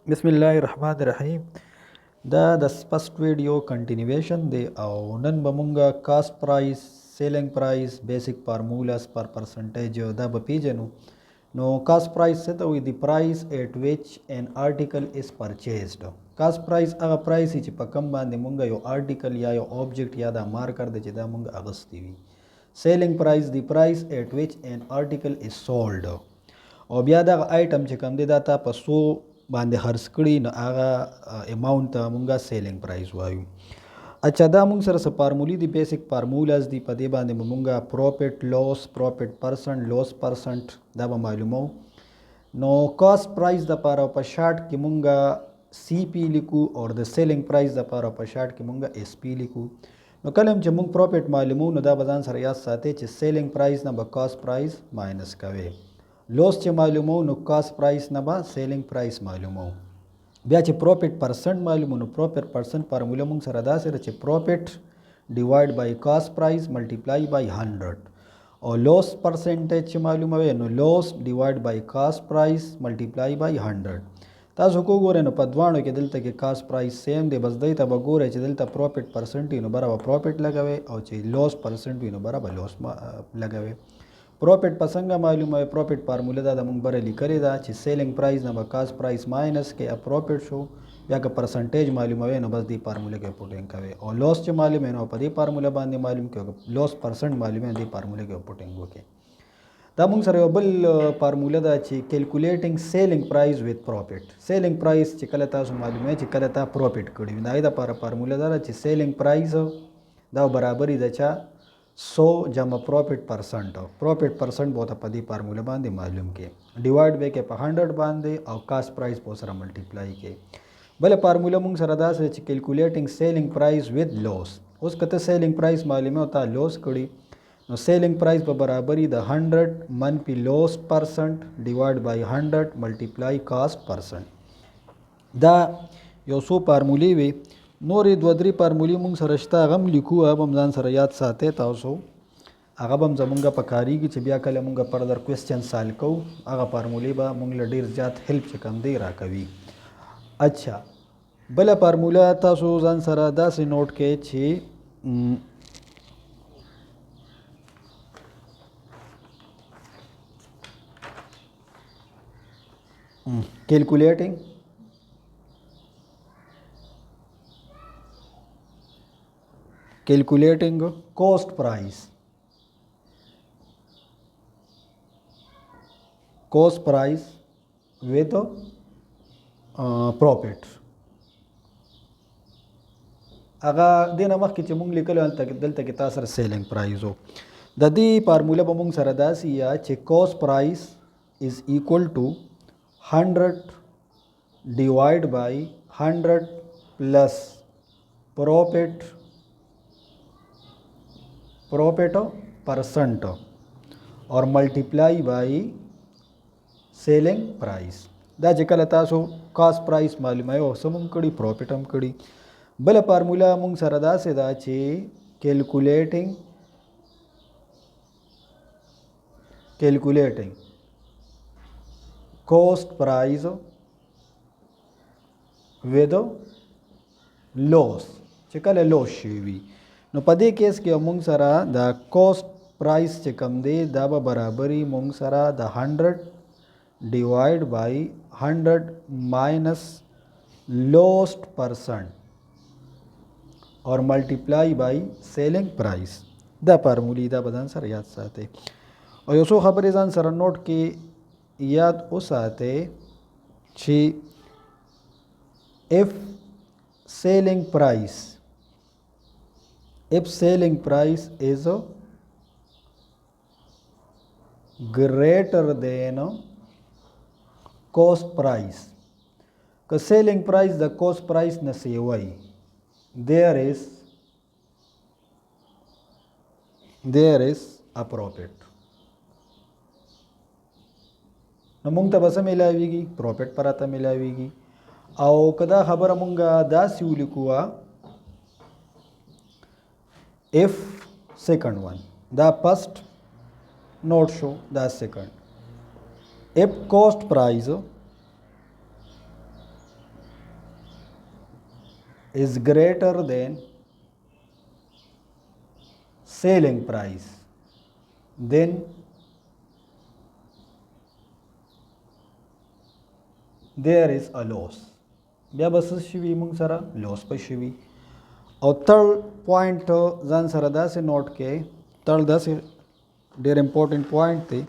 बिस्मिल्लाहिर्रहमानिर्रहीम the first video continuation दे और नन बमुंगा cost price selling price basic formulas पर परसेंटेज द बपीजनु नो कास्ट प्राइस से तो the price at which an article is purchased cost price अगर price etch पकम बांधे मुंगा यो आर्टिकल या यो ऑब्जेक्ट या दा मार कर दे दा मुंगा अगस्तीवी selling price the price at which an article is sold और बिया दा आइटम चे कम दे दाता पसो बांधे हर्स कड़ी न आगा अमाउंट मुंगा सेलिंग प्राइस वायु अच्छा दा मुंग सर फार्मूली दी बेसिक फार्मूलाज दी पदे बांधे मुंगा profit loss profit percent loss percent दा मालूमो नो कॉस्ट प्राइस द पारा पशाट की मुंगा CP लिखू और द सेलिंग प्राइस द पारा पशाट की मुंगा SP लिखू नो कलम चे मुंग प्रॉफिट मालूमो न दा बजान सर याद साथे चे सेलिंग प्राइस न कॉस्ट प्राइस माइनस कवे लॉस चे मालूम हो नो कॉस्ट प्राइस नबा सेलिंग प्राइस मालूम हो ब्या चे प्रॉफिट परसेंट मालूम हो नो प्रॉफिट परसेंट फार्मूला मुंग सर अदा से चे profit divide by cost price multiply by 100 और लॉस परसेंटेज चे मालूम है नो loss divide by cost price multiply by 100 तासो को गोरे नो पदवाणो के दिलता के कॉस्ट प्राइस सेम दे बस दई तब गोरे चे दिलता प्रॉफिट परसेंट नो बराबर प्रॉफिट लगावे और चे लॉस परसेंट नो बराबर लॉस लगावे प्रॉफिट पसंगा मालूम है प्रॉफिट फार्मूला दा मुंग बरेली करे दा ची सेलिंग प्राइस ना कॉस्ट प्राइस माइनस के अब प्रॉफिट शो या का परसेंटेज मालूम है ना बस दी फार्मूले के पुटिंग कवे और लॉस चे मालूम है ना पदी फार्मूला बांधे मालूम के लॉस परसेंट मालूम है दी फार्मूले के पुटिंग ओके दा मुंग सर बल फार्मूला दा ची calculating selling price with profit selling price ची कलता सो मालूम है ची कलता प्रॉफिट कड़ी दाइदा फार्मूला दा ची सेलिंग प्राइस दा बराबरी दा 100 जमा प्रॉफिट परसेंट बहुत पदी फार्मूला बांधे मालूम के डिवाइड बे के 100 बांधे और कास्ट प्राइस बहुत सारा मल्टीप्लाई के भले फार्मूला मुंग सरदा से calculating selling price with loss उस कते सेलिंग प्राइस मालूम होता लॉस कड़ी नो सेलिंग प्राइस बराबरी द 100 मन पी loss percent divide by 100 multiply cost percent दा यो सो फार्मूली वे नोरी द्वद्री फार्मूली मुंग सरश्ता अगम लिखू अब हम जान सर याद साथे तासो अगब हम जमुंगा पकारी की चिबिया कले मुंगा परदर क्वेश्चन साल को आगा फार्मूली बा मुंग लडीर जात हेल्प से कम दे रहा कभी अच्छा भले फार्मूला तासो जान सर दा से नोट के छे calculating cost price with profit अगा देना मख के मुंग लिखल दल तक तासर सेलिंग प्राइस हो ददी फार्मूला बमुंग सरदासी या चे cost price is equal to 100 divide by 100 plus profit percent और मल्टीप्लाई बाई सेलिंग प्राइस दा जिकल तासो कॉस्ट प्राइस मालूम है समुंग कड़ी प्रॉफिट हम कड़ी भले फार्मूला मुंग सरदा से दा चे calculating cost price with loss चिकल लॉस शेवी नो पदे केस के मुंग सरा द कॉस्ट प्राइस चे कम दे दाबा बराबरी मुंग सरा द 100 divide by 100 minus loss percent और मल्टीप्लाई बाई सेलिंग प्राइस द फार्मूली दा बदान सर याद साथे और यसो खबर जान सर नोट के याद उस आते छी if selling price is greater than cost price का selling price the cost price न सेवाई there is a profit न मुंग तबस मिलावीगी प्रॉफिट पर आता मिलावीगी आओ कदा खबर मुंगा दा सिउलिकुआ if second one the first not show the second if cost price is greater than selling price, then there is a loss. بیا بس شوي مونږ سره لوس په شوي. او تھرڈ پوائنٹ ځان سره داسې نوٹ کې تھرڈ داسې ډېر امپورټنٹ پوائنٹ دی.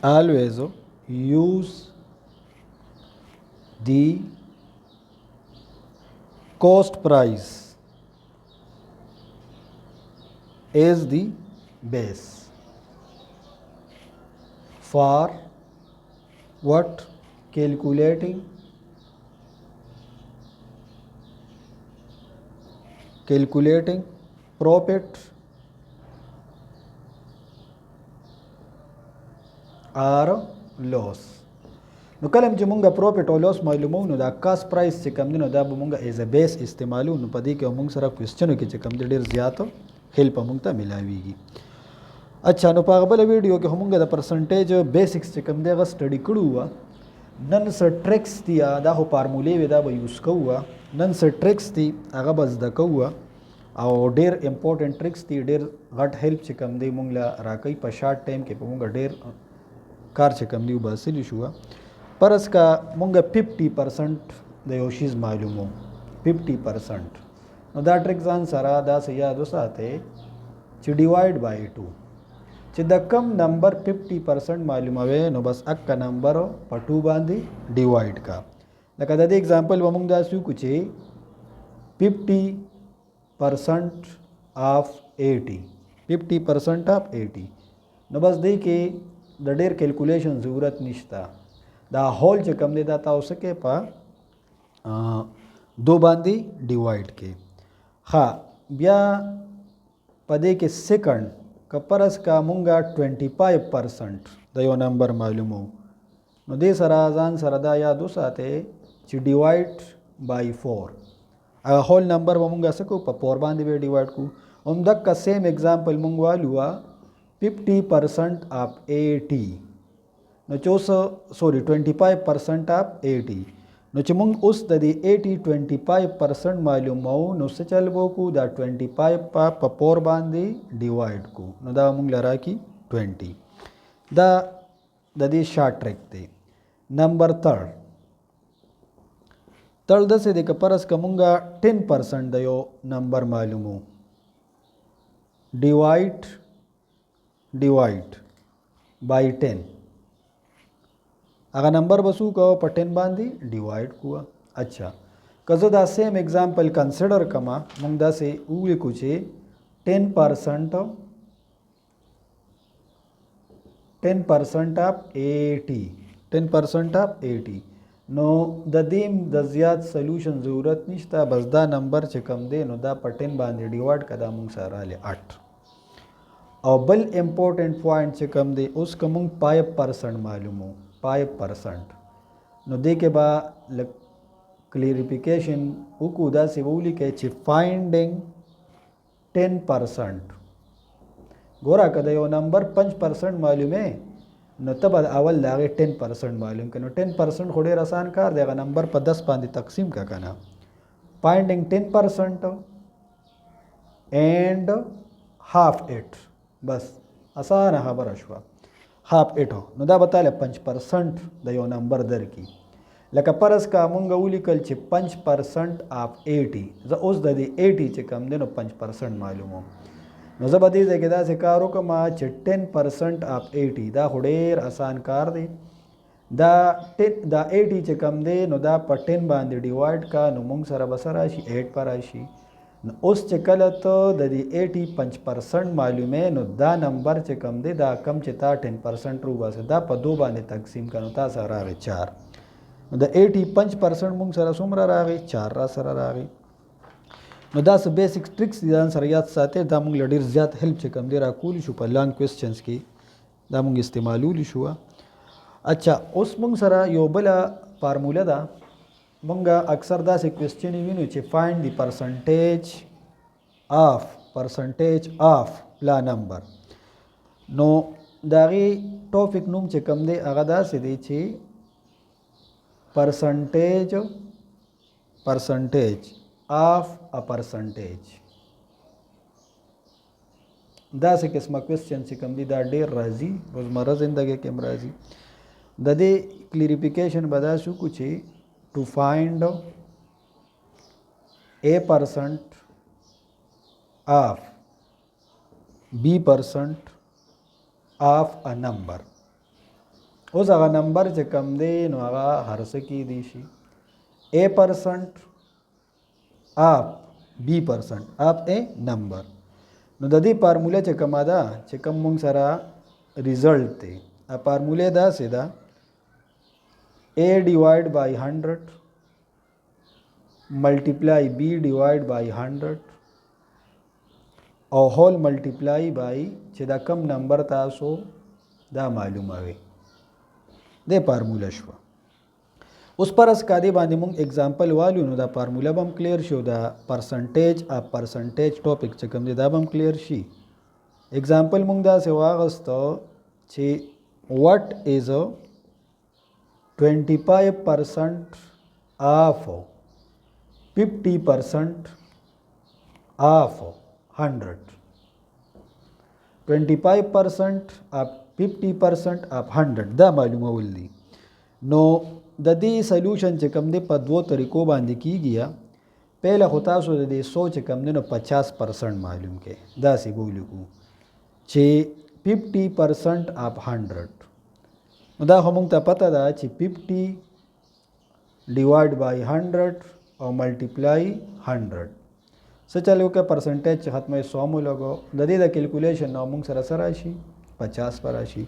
always use the cost price as the base for what? Calculating profit or loss. نو کله چې مونږه پروفیټ او لوس معلومو نو دا کاست پرایس چې کم دی نو دا به مونږه ایز ا بیس استعمالو. نو په دې کې مونږ سره کوېسچنو کې چې کم دی ډېر زیات هیلپ مونږ ته ملاویږي. اچھا نو په هغه بله ویډیو کې مونږ د پرسنټیج بیسکس چې کم دی هغه سټډي کړو وه. نن څه ټریکس دي دا خو فارمولې وې دا به یوز کوو. نن څه ټریکس دي هغه به زده کوو او ډېر امپورټنټ ټریکس دي. ډېر غټ هیلپ چې کم دی مونږ له راکوي په شارټ ټایم کې به مونږ ډېر کار چې کم دی وباسلی شو. پرس کا مونږه 50% د یو شیز معلومو 50%. نو دا ټریک ځان سره داسې یاد وساتئ چې ډیوایډ بای 2 چې د کم نمبر 50% معلوموي نو بس اکا نمبر په 2 باندې ډیوایډ کا. لکه د دې اگزامپل به مونږ داسې وکړو چې 50% آف 80 نو بس دې کې د ډېر کیلکولیشن ضرورت نشته. دا هول چې کم دی دا تاسو کې په 2 باندې ډیوایډ کې. ها بیا په دې کې سیکنډ کپرس کا مونږه 25% د یو نمبر معلومو نو دې سره ځان سره دا یاد وساتئ چې ډیوایډ بای 4 هغه هول نمبر به مونږه څه کوو په 4 باندې به ډیوایډ کوو. همدغه سیم اگزامپل مونږ والو 50% آف 80 نو 25% آف 80 نو چې مونږ اوس د دې 25% معلومو نو څه چل وکړو دا 25 په 4 باندې ډیوایډ کو نو دا مونږ لرا کی 20. دا د دې شارټ ټریک دی. نمبر 3 داسې دی که پرس که مونږه 10% د یو نمبر معلومو ډیوایډ بای 10 هغه نمبر بسو کو په 10 باندې ډیوایډ کوه. اچھا که زه دا سیم اگزامپل کنسیډر کما مونږ داسې ولیکو چې 10% آف 80 نو د دې د زیات سولوشن ضرورت نشته. بس دا نمبر چې کم دی نو دا په 10 باندې ډیوایډ کړه مونږ سره راغلی 8. او بل امپورټنٹ پوائنٹ چې کم دی اوس که مونږ 5% معلومو 5% نو دې کې به لږ کلیریفیکیشن وکړو. داسې به ولیکئ چې فایندینګ 10%. ګوره که د یو نمبر 5% معلومې نو ته به اول د هغې 10% معلوم کړې. نو 10% خو ډېر اسان کار دی. هغه نمبر په 10 باندې تقسیم کا که نه. فایندینګ 10% اینڈ half it بس اسانه خبره شوه. half it نو دا به تاله 5% د یو نمبر در کی. لکه پرس کا مونږ ولیکل چې 5% آف 80 زه اوس د دې 80 چې کم دی نو 5% معلومو نو زه به دې ځای کې داسې کار وکړم چې 10% آف 80 دا خو ډېر اسان کار دی. دا 80 چې کم دی نو دا په 10 باندې ډیوایډ کا نو مونږ سره به څه راشي 8 پر راشي. نو اوس چې کله ته د دې 80 5% معلومې نو دا نمبر چې کم دی دا کم چې تا 10% روباسه دا په 2 باندې تقسیم کړه نو تا سره راغی 4. نو د 80 5% مونږ سره څومره راغی 4 را سره راغی. نو دا څه بیسک ټریکس دي ځان سره یاد ساتئ. دا مونږ له ډېر زیات هیلپ چې کم دی راکولی شو په لانګ کوېسچنس کې دا مونږ استعمالولی شو. اچھا اوس مونږ سره یو بله فارموله ده مونږه اکثر داسې کوېسچن وینو چې فایند دی پرسنټیج آف لا نمبر. نو د هغې ټاپک نوم چې کوم دی هغه داسې دی چې پرسنټیج آف ا پرسنټیج. داسې قسمه کوېسچن چې کوم دی دا ډېر راځي، روزمره زندګۍ کې هم راځي. د دې کلیریفیکیشن به داسې وکړو چې to find a percent of b% of a number. اوس هغه نمبر چې کم دی نو هغه هر څه کیدی شي a% of b% of a number. نو د دې فارموله چې کومه ده چې کوم مونږ سره ریزلټ دی، فارموله داسې ده a divided by 100 multiply b divided by 100 او whole multiply by چې دا کم نمبر تاسو دا معلومه وي د فارموله شو. اوس پرس کادي باندې مونږ اگزامپل والو نو دا فارموله به هم کلیر شو، دا پرسنټیج اپ پرسنټیج ټاپک چې کوم دی دا به هم کلیر شي. اگزامپل مونږ دا سه واغستو چې what is a 25% of 50% of 100. 25% of 50% of 100 دا معلومه ولدي. نو د دې سولوشن چې کوم دی په دوو طریقو باندې کیږي. پهله خو تاسو د دې 100 چې کوم دی نو 50% معلوم کې دا سی بولیکو چې 50% of 100. نو دا هم ته پته ده چې 50 ډیوایډ بای 100 او ملټیپلای 100 څه چلو کې پرسنټیج چې ختمه 100 مو لګو د دې د کیلکولیشن نو موږ سره سره شي 50 پر راشي.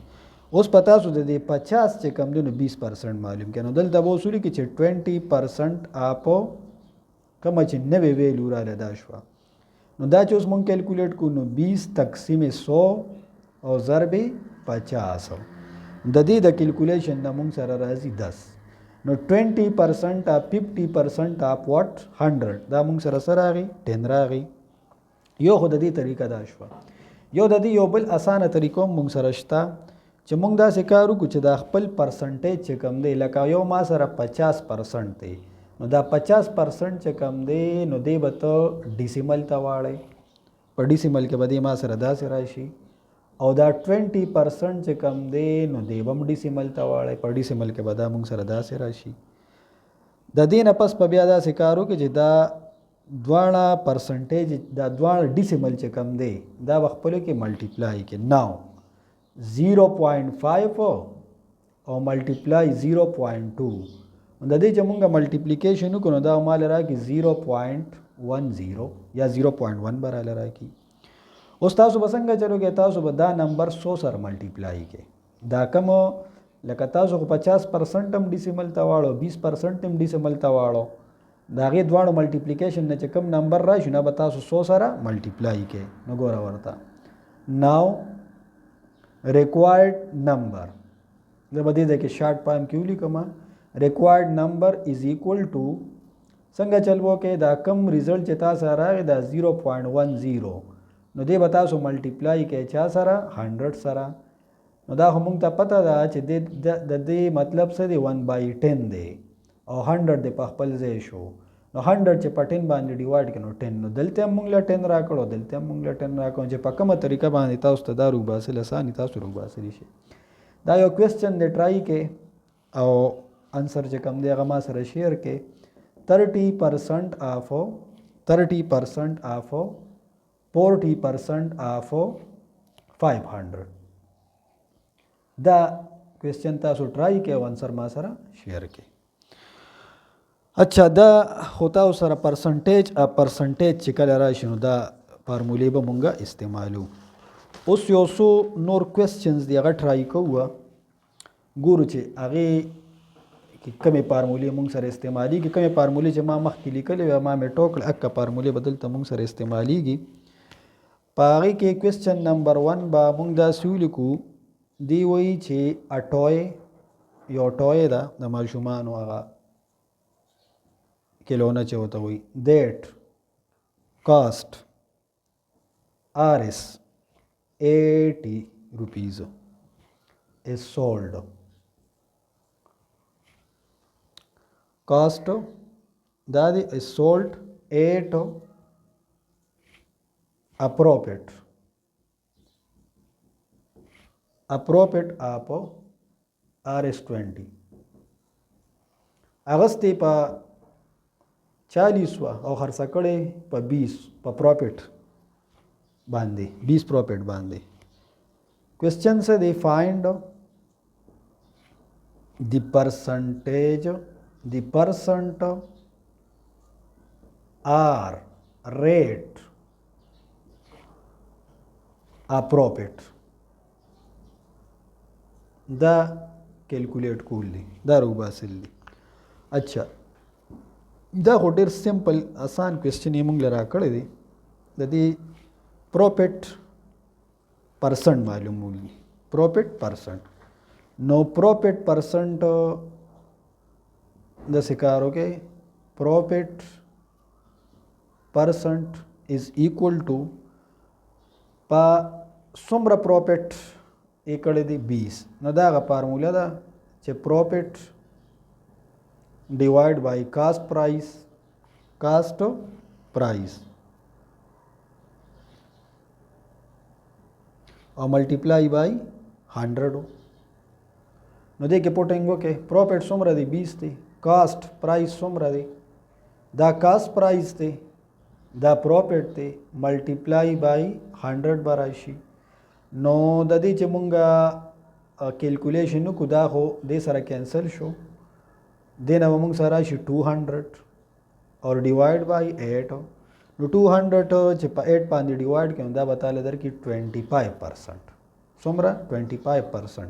اوس پتا سو د دې 50 چې کم دی نو 20% معلوم کړي. نو دلته به وصول کې چې 20% اپ کوم چې 90 ویلو را لدا شو. نو دا چې اوس موږ کیلکولیټ کو نو 20 تقسیم 100 او ضرب 50 د دې د کیلکولیشن د موږ سره راځي 10. نو 20% اپ 50% اپ واټ 100 دا موږ سره سره راغی 10 راغی. یو خو د دې طریقه دا شو. یو د دې یو بل اسانه طریقو موږ سره شته چې موږ دا سکارو کو چې دا خپل پرسنټیج چې کم دی لکه یو ما سره 50% دی نو دا 50% چې کم دی نو دی به ته ډیسیمل ته واړی په ډیسیمل کې به دی ما سره داسې راشي او دا 20% چې کم دی نو دی به هم ډیسیمل ته واړی په ډیسیمل کې به دا موږ سره داسې راشي. د دې نه پس په بیا دا سکارو کې چې دا دواړه پرسنټیج دا دواړه ډیسیمل چې کم دی دا به خپلو کې ملټیپلای کې ناو 0.5 او ملټیپلای 0.2 د دې چې مونږه ملټیپلیکیشن وکړو دا مال راکې 0.10 یا 0.1 براله راکې. اوس تاسو به څنګه چلو کې تاسو به دا نمبر 100 سره ملټیپلای کې دا کوم لکه تاسو 50% هم ډیسیمل ته واړو 20% هم ډیسیمل ته واړو دا غي دواړو ملټیپلیکیشن نه چې کوم نمبر راشي نه به تاسو 100 سره ملټیپلای کې نو ګوره ورته ناو required number دا بدې ده کې شارټ پایم کې ولیکم required number is equal to څنګه چلو کې دا کم ریزلټ چې تاسو راغی دا 0.10 نو دې به تاسو ملټیپلای کې چا سره 100 سره. نو دا هم ته پته ده چې د دې مطلب څه دی 1/10 دی او 100 د په خپل ځای شو نو 100 چې په 10 باندې ډیوایډ کړو 10 نو دلته موږ له 10 راکړو دلته موږ له 10 راکړو چې په کومه طریقه باندې تاسو ته دا روباسل اساني تاسو روباسل شي. دا یو کوېسچن دی ټرای کې او انسر چې کوم دی هغه ما سره شیر کې 30% of 40% of 500 دا کوېسچن تاسو ټرای کې او انسر ما سره شیر کې. اچھا دا خطا سره پرسنټیج چې کله راشي نو دا فارمولې به مونږه استعمالو. اوس یو څو نور کوېسچنز دی هغه ټرای کوو ګورو چې هغې کې کومې فارمولې مونږ سره استعمالیږي کومې فارمولې چې ما مخکې لیکلې وې ما مې ټوکړ اکه فارمولې به دلته مونږ سره استعمالیږي. په هغې کې کوېسچن نمبر 1 به مونږ داسې ولیکو دی وایي چې یو ټوی ده د ماشومانو هغه किलोना चे होता हुई that cost Rs 80 rupees is sold. Cost that is sold at appropriate आप Rs 20 अगस्ती पा 40 और खर्चा कड़े पा 20 पा प्रॉफिट बांधे 20 प्रॉफिट बांधे क्वेश्चन से दे फाइंड द परसेंटेज द परसेंट आर रेट आ प्रॉफिट दा कैलकुलेट कूली दा रूबा सिल्ली अच्छा दा होटेर सिंपल आसान क्वेश्चन ये मुंगल राकड़े दे ददी प्रॉफिट परसेंट मालूम होगी प्रॉफिट परसेंट नो प्रॉफिट परसेंट द सिकारो के profit percent is equal to पा सुम्र प्रॉफिट इकड़े दी 20 न दागा फार्मूला दा चे profit divide by cost price और मल्टीप्लाई बाई 100 न देखे पोटेंगो के प्रॉफिट सुम्र दी 20 थी कास्ट प्राइस सुम्र दी दा कास्ट प्राइस थे दा प्रॉफिट थे मल्टीप्लाई बाई 100 बराशी नो ददी चे मुंगा कैलकुलेशन कुदा हो दे सारा कैंसल शो देना मुंग सारा 200 और डिवाइड बाई 8 नो 200 चे 8 पांदी डिवाइड के दा बता ले दर की 25% सोमरा 25%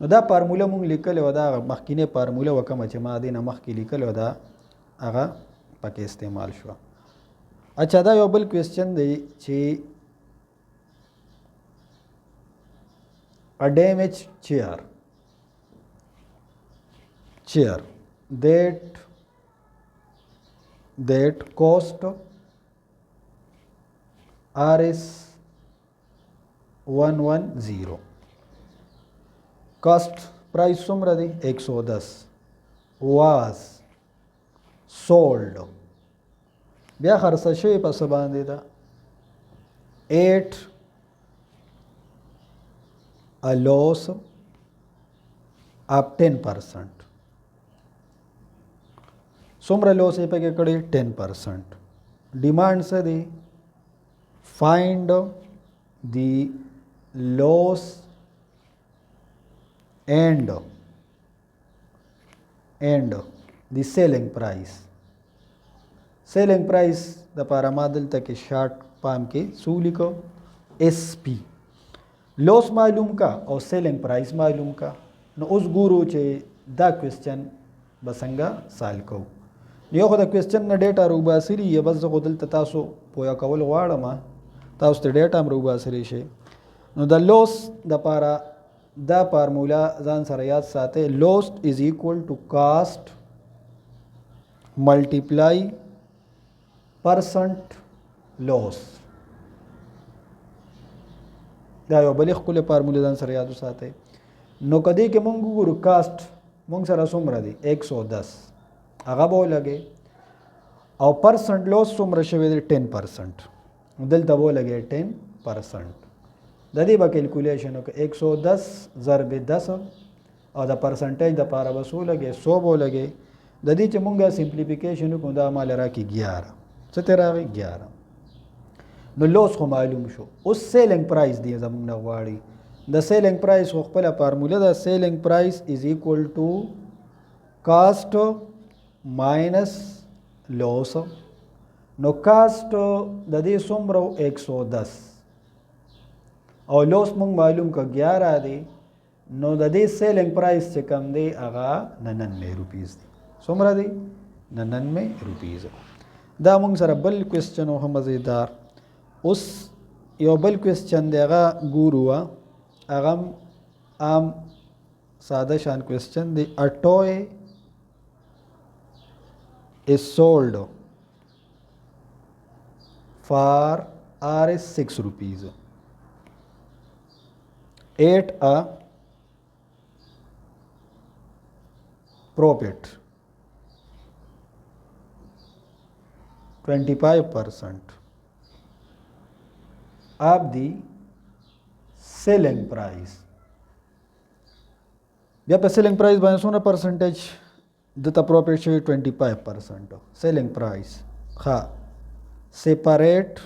नो दा फार्मूला मुंग लिखल वदा मखकिने फार्मूला वकम चे मा देना मखकी लिखल वदा आगा पके इस्तेमाल शो अच्छा दा योबल क्वेश्चन दे चे a damaged chair that cost Rs 110 cost price सुम्र दी 110 was sold ब्या खर्चा शे पस बांधे था 8 a loss of 10% सुम्र लॉस पे के कड़े 10% डिमांड से दे find the loss and the selling price the पारा मादल तक शार्ट पाम के सूलिको SP लॉस मालूम का और सेलिंग प्राइस मालूम का न उस गुरु चे दा क्वेश्चन बसंगा साल को यो खुदा क्वेश्चन न डेटा रूबा सिरी ये बस खुदल ततासो पोया कवल वाड़ा मा ताउस ते डेटा म रूबा सिरी शे नो द लॉस द पारा दा फार्मूला जान सर याद साथे loss is equal to cost multiply percent loss दा यो बलिख कुल फार्मूला जान सर याद साथे नो कदी के मुंग गुरु कास्ट मुंग सर सुमरा दी 110 आगा बो लगे और परसेंट लॉस सुमर शवे 10% दिल तबो लगे 10% ददी बा कैलकुलेशन हो 110 ज़रब 10 और द परसेंटेज द पारा वसू लगे 100 बो लगे ददी चमुंगा सिंप्लीफिकेशन को दा माल रहा की 11 से तेरा 11 नो लॉस को मालूम शो उस सेलिंग प्राइस दिए जमुना वाड़ी द सेलिंग प्राइस को पहला फार्मूला द selling price is equal to cost minus loss नो कास्ट ददी सुमरो 110 और लॉस मुंग मालूम का 11 दे नो ददी सेलिंग प्राइस से कम दे आगा 99 रुपीज़ दे सुमरा दे 99 रुपीज़ दा मुंग सर बल क्वेश्चन हो मज़ेदार उस यो बल क्वेश्चन दे आगा गुरुआ आगम आम सादा शान क्वेश्चन दे a toy is sold for Rs 6 rupees at a profit 25% of the selling price. या पे सेलिंग प्राइस बाय सोना परसेंटेज देता प्रॉफिट से 25% सेलिंग प्राइस हाँ separate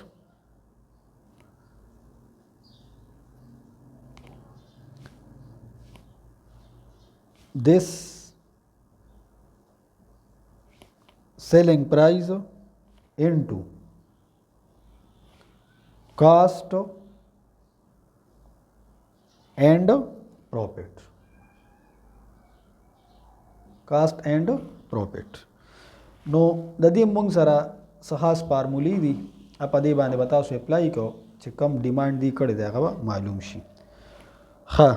this selling price into cost and profit. Cost and profit. नो ददी मुंग सरा सहास फार्मूली दी आप अदे बाने बताओ से अप्लाई को चे कम डिमांड दी कर दे गवा मालूम शी हाँ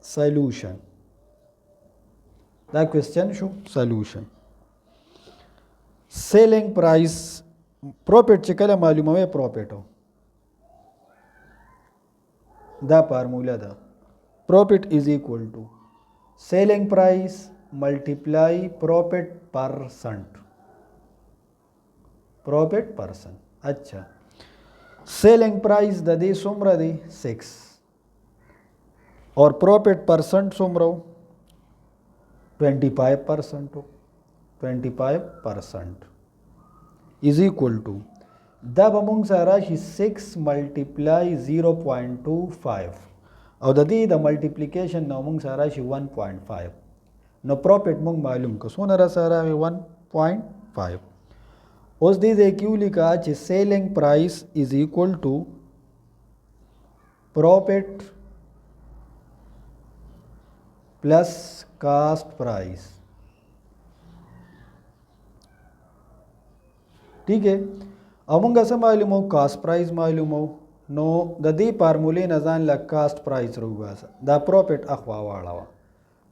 सॉल्यूशन दा क्वेश्चन शो सॉल्यूशन सेलिंग प्राइस प्रॉफिट चे कला मालूम है प्रॉफिट हो दा फार्मूला दा profit is equal to selling price multiply profit percent profit percent अच्छा सेलिंग प्राइस दे सुमरा दे 6 और प्रॉफिट परसेंट सुमरो 25% हो 25% इज इक्वल टू दब अमंग सारा 6 मल्टीप्लाई 0.25 और ददी द मल्टीप्लिकेशन न अमंग सारा 1.5 न प्रॉफिट मंग मालूम को सोना रहा सारा 1.5 उस दी दे क्यों लिखा चे selling price is equal to profit plus cost price ठीक है अमंग ऐसा मालूम हो कास्ट प्राइस मालूम हो नो ददी फार्मूले नजान लग कास्ट प्राइस रूगा द प्रॉफिट अखवा वाला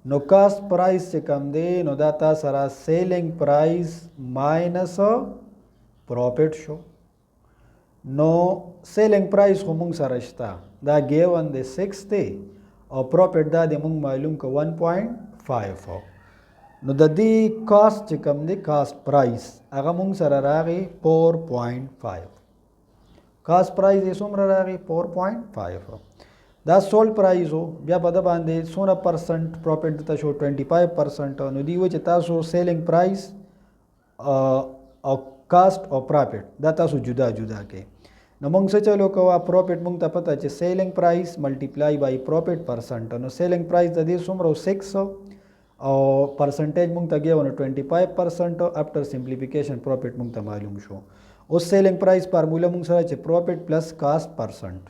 नो कास्ट प्राइस से कम दे नो दाता सरा सेलिंग प्राइस माइनस प्रॉफिट शो नो सेलिंग प्राइस हो मुंग सरश्ता दा गेवन दे 6 दे और प्रॉफिट दा दे मुंग मालूम का 1.5 हो नो ददी कास्ट से कम दे कास्ट प्राइस अगा मुंग सरा रागी 4.5 कास्ट प्राइस ये सुमरा रागी 4.5 हो दा सोल्ड प्राइस हो ब्या पद बांधे 16% प्रॉफिट देता शो 25% नो दी वो चेता सो सेलिंग प्राइस और कास्ट और प्रॉफिट दाता सो जुदा जुदा के न मंग से चलो कवा प्रॉफिट मंग ता पता चे selling price multiply by profit percent नो सेलिंग प्राइस दे सुमरो 6 और परसेंटेज मुंग ता गया 25% आफ्टर सिंप्लीफिकेशन प्रॉफिट मुंग ता मालूम शो उस सेलिंग प्राइस फार्मूला मुंग सरा चे profit plus cost percent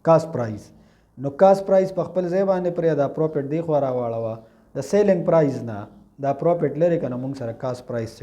cost price नो कास्ट प्राइस पखपल जेबाने पर दा प्रॉफिट देखो वाला द सेलिंग प्राइस ना दा प्रॉफिट ले रे का मुंग सरा कास्ट प्राइस